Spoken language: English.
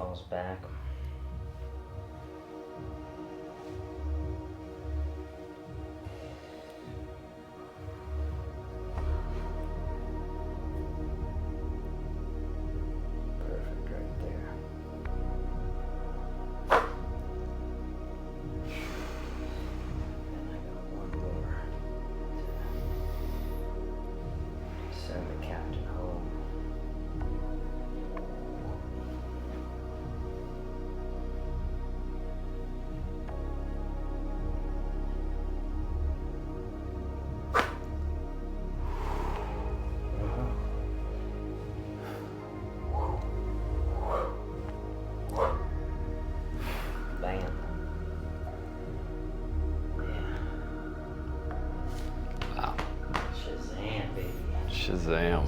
calls back. Perfect right there. And I got one more to send the captain home. Bam. Yeah. Wow. Shazam, baby. Shazam.